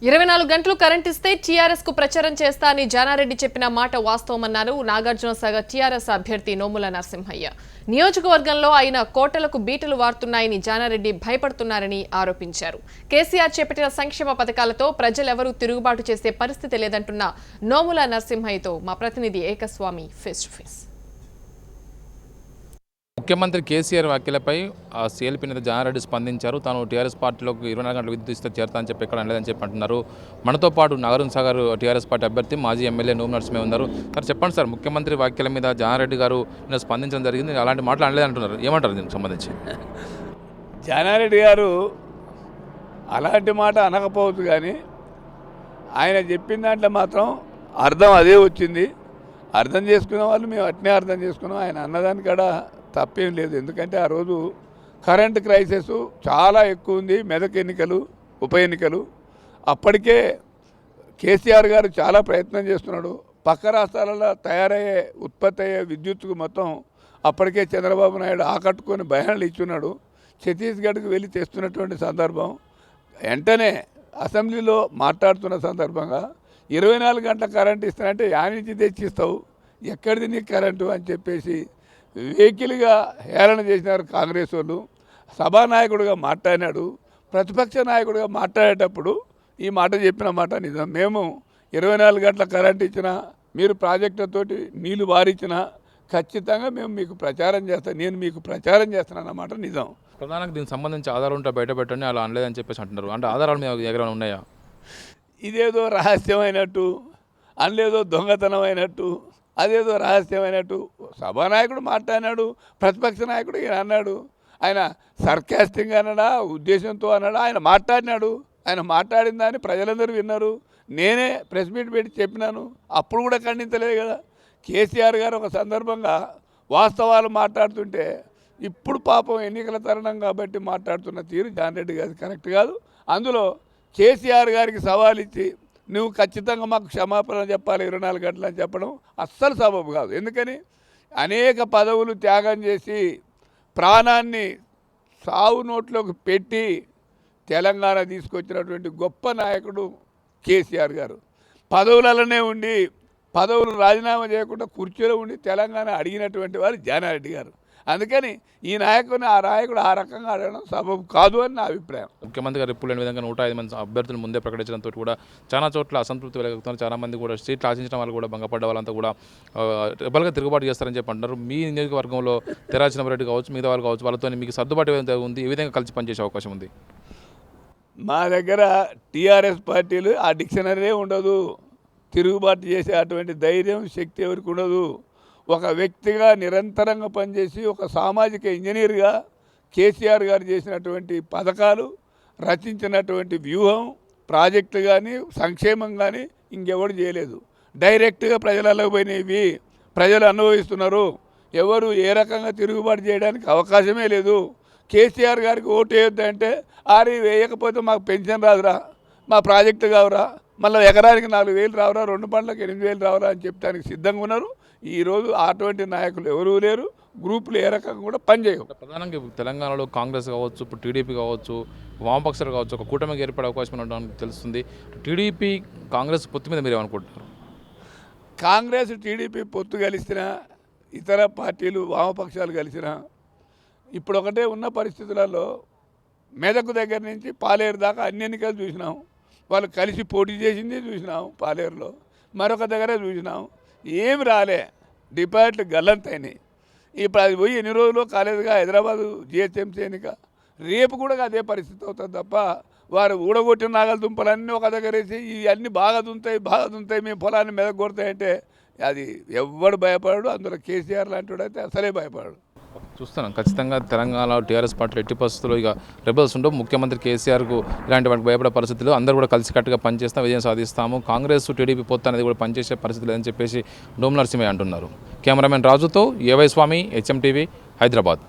24 గంటలు కరెంట్ ఇస్తే టీఆర్ఎస్ కు ప్రచారం చేస్తా అని జానారెడ్డి చెప్పిన మాట వాస్తవమన్నారు నాగార్జునసాగర్ టీఆర్ఎస్ అభ్యర్థి నోముల నరసింహయ్య. నియోజకవర్గంలో ఆయన కోటలకు బీటలు వారుతున్నాయని జానారెడ్డి భయపడుతున్నారని ఆరోపించారు. కేసీఆర్ చేపట్టిన సంక్షేమ పథకాలతో ప్రజలెవరూ తిరుగుబాటు చేసే పరిస్థితి లేదంటున్న నోముల నరసింహయ్యతో మా ప్రతినిధి ఏకస్వామి ఫేస్ టు ఫేస్. ముఖ్యమంత్రి కేసీఆర్ వ్యాఖ్యలపై సీఎల్పీ నేత జానారెడ్డి స్పందించారు. తాను టీఆర్ఎస్ పార్టీలోకి 24 గంటల విద్యుత్ ఇస్తే చేరతా అని చెప్పి ఎక్కడ అనలేదని చెప్పి అంటున్నారు. మనతో పాటు నాగార్జునసాగర్ టీఆర్ఎస్ పార్టీ అభ్యర్థి మాజీ ఎమ్మెల్యే నోముల నరసింహయ్య ఉన్నారు. సార్ చెప్పండి సార్, ముఖ్యమంత్రి వ్యాఖ్యల మీద జానారెడ్డి గారు నిన్న స్పందించడం జరిగింది, అలాంటి మాటలు అనలేదంటున్నారు, ఏమంటారు దీనికి సంబంధించి? జానారెడ్డి గారు అలాంటి మాట అనకపోవచ్చు, కానీ ఆయన చెప్పిన దాంట్లో మాత్రం అర్థం అదే వచ్చింది. అర్థం చేసుకున్న వాళ్ళు మేము అట్నే అర్థం చేసుకున్నాం. ఆయన అన్నదాని కాడ తప్పేం లేదు. ఎందుకంటే ఆ రోజు కరెంట్ క్రైసిస్ చాలా ఎక్కువ ఉంది, మెదక్ ఎన్నికలు, ఉప ఎన్నికలు. అప్పటికే కేసీఆర్ గారు చాలా ప్రయత్నం చేస్తున్నాడు. పక్క రాష్ట్రాలలో తయారయ్యే ఉత్పత్తి అయ్యే విద్యుత్తుకు మొత్తం అప్పటికే చంద్రబాబు నాయుడు ఆకట్టుకొని బయానాలు ఇచ్చున్నాడు. ఛత్తీస్గఢ్కి వెళ్ళి తెస్తున్నటువంటి సందర్భం, వెంటనే అసెంబ్లీలో మాట్లాడుతున్న సందర్భంగా 24 గంటల కరెంటు ఇస్తానంటే యానించి తెచ్చిస్తావు, ఎక్కడిది నీకు కరెంటు అని చెప్పేసి వెహికల్గా హేళన చేసినారు కాంగ్రెస్ వాళ్ళు. సభానాయకుడిగా మాట్లాడినాడు, ప్రతిపక్ష నాయకుడిగా మాట్లాడేటప్పుడు ఈ మాట చెప్పిన మాట నిజం. మేము 24 గంటల కరెంట్ ఇచ్చినా, మీరు ప్రాజెక్టులతోటి నీళ్లు వారిచ్చినా ఖచ్చితంగా మేము మీకు ప్రచారం చేస్తాం, నేను మీకు ప్రచారం చేస్తానన్నమాట నిజం. ప్రధానంగా దీనికి సంబంధించి ఆధారాలు ఉంటే బయట పెట్టండి, అలా అనలేదని చెప్పేసి అంటున్నారు. అంటే ఆధారాలు మీ దగ్గర ఉన్నాయా? ఇదేదో రహస్యమైనట్టు, అందులేదో దొంగతనం అయినట్టు, అదేదో రహస్యమైనట్టు సభానాయకుడు మాట్లాడినాడు, ప్రతిపక్ష నాయకుడు ఈయన అన్నాడు. ఆయన సర్కాస్టింగ్ అన్నాడా, ఉద్దేశంతో అన్నాడా? ఆయన మాట్లాడినాడు. ఆయన మాట్లాడిన దాన్ని ప్రజలందరూ విన్నారు. నేనే ప్రెస్ మీట్ పెట్టి చెప్పినాను, అప్పుడు కూడా ఖండించలేదు కదా. కేసీఆర్ గారు ఒక సందర్భంగా వాస్తవాలు మాట్లాడుతుంటే, ఇప్పుడు పాపం ఎన్నికల తరుణం కాబట్టి మాట్లాడుతున్న తీరు జానారెడ్డి గారు కరెక్ట్ కాదు. అందులో కేసీఆర్ గారికి సవాల్ ఇచ్చి నువ్వు ఖచ్చితంగా మాకు క్షమాపణ చెప్పాలి 24 గంటలు అని చెప్పడం అస్సలు సబబు కాదు. ఎందుకని అనేక పదవులు త్యాగం చేసి ప్రాణాన్ని సావు నోట్లోకి పెట్టి తెలంగాణ తీసుకొచ్చినటువంటి గొప్ప నాయకుడు కేసీఆర్ గారు. పదవులలోనే ఉండి పదవులు రాజీనామా చేయకుండా కుర్చీలో ఉండి తెలంగాణ అడిగినటువంటి వారు జానారెడ్డి గారు. అందుకని ఈ నాయకుని ఆ నాయకుడు ఆ రకంగా అడగడం సబబు కాదు అని నా అభిప్రాయం. ముఖ్యమంత్రి గారు ఎప్పుడు లేని విధంగా 105 మంది అభ్యర్థులు ముందే ప్రకటించడంతో కూడా చాలా చోట్ల అసంతృప్తి వెలుగుతున్నారు. చాలామంది కూడా సీట్లు ఆశించిన వాళ్ళు కూడా భంగపడ్డ వాళ్ళంతా కూడా రెబల్గా తిరుగుబాటు చేస్తారని చెప్పి అంటున్నారు. మీ నియోజకవర్గంలో తెరాచినరెడ్డి కావచ్చు, మిగతా వాళ్ళు కావచ్చు, వాళ్ళతో మీకు సర్దుబాటు ఉంది, ఏ విధంగా కలిసి పనిచేసే అవకాశం ఉంది? మా దగ్గర టీఆర్ఎస్ పార్టీలు ఆ డిక్షనరీ ఉండదు. తిరుగుబాటు చేసే అటువంటి ధైర్యం, శక్తి ఎవరికి ఉండదు. ఒక వ్యక్తిగా నిరంతరంగా పనిచేసి ఒక సామాజిక ఇంజనీర్గా కేసీఆర్ గారు చేసినటువంటి పథకాలు, రచించినటువంటి వ్యూహం, ప్రాజెక్టులు కానీ సంక్షేమం కానీ ఇంకెవరు చేయలేదు. డైరెక్ట్గా ప్రజలలో పోయినవి ప్రజలు అనుభవిస్తున్నారు. ఎవరు ఏ రకంగా తిరుగుబాటు చేయడానికి అవకాశమే లేదు. కేసీఆర్ గారికి ఓటు వేయొద్దంటే ఆరి వేయకపోతే మాకు పెన్షన్ రాదురా, మా ప్రాజెక్టు కావురా, మళ్ళీ ఎకరానికి 4,000 రావురా, 2 పంటలకు 8,000 రావురా అని చెప్పడానికి సిద్ధంగా ఉన్నారు. ఈరోజు అటువంటి నాయకులు ఎవరూ లేరు. గ్రూపులు ఏ రకంగా కూడా పనిచేయవు. ప్రధానంగా తెలంగాణలో కాంగ్రెస్ కావచ్చు, ఇప్పుడు టీడీపీ కావచ్చు, వామపక్షాలు కావచ్చు, ఒక కూటమికి ఏర్పడే అవకాశం ఉండడానికి తెలుస్తుంది. టీడీపీ కాంగ్రెస్ పొత్తు మీద మీరు ఏమనుకుంటున్నారు? కాంగ్రెస్ టీడీపీ పొత్తు కలిసిన, ఇతర పార్టీలు వామపక్షాలు కలిసిన, ఇప్పుడు ఒకటే ఉన్న పరిస్థితులలో మెదక్ దగ్గర నుంచి పాలేరు దాకా అన్ని ఎన్నికలు చూసినాం. వాళ్ళు కలిసి పోటీ చేసింది చూసినాం. పాలేరులో మరొక దగ్గర చూసినాం, ఏమి రాలే, డిపాజిట్లు గల్లంతైనాయి. ఇప్పుడు అది పోయి ఎన్ని రోజులు కాలేదుగా హైదరాబాదు జిహెచ్ఎంసీ ఎన్నిక. రేపు కూడా అదే పరిస్థితి అవుతుంది తప్ప వారు ఊడగొట్టిన నాగల దుంపలన్నీ ఒక దగ్గర వేసి ఇవన్నీ బాగా దుంతాయి మేము పొలాన్ని మెదక్ కొడతాయంటే అది ఎవ్వడు భయపడడు. అందులో కేసీఆర్ లాంటి వాడైతే అసలే భయపడడు. చూస్తున్నాం ఖచ్చితంగా తెలంగాణలో టీఆర్ఎస్ పార్టీలు ఎట్టి పరిస్థితుల్లో ఇక రెబల్స్ ఉండవు. ముఖ్యమంత్రి కేసీఆర్కు ఇలాంటి వాటికి భయపడే పరిస్థితులు, అందరూ కూడా కలిసికట్టుగా పనిచేస్తాం, విజయం సాధిస్తాము, కాంగ్రెస్ టీడీపీ పొత్తు అనేది కూడా పనిచేసే పరిస్థితి లేదని చెప్పేసి నోముల నరసింహయ్య అంటున్నారు. కెమెరామెన్ రాజుతో ఏవై స్వామి, హెచ్ఎం టీవీ, హైదరాబాద్.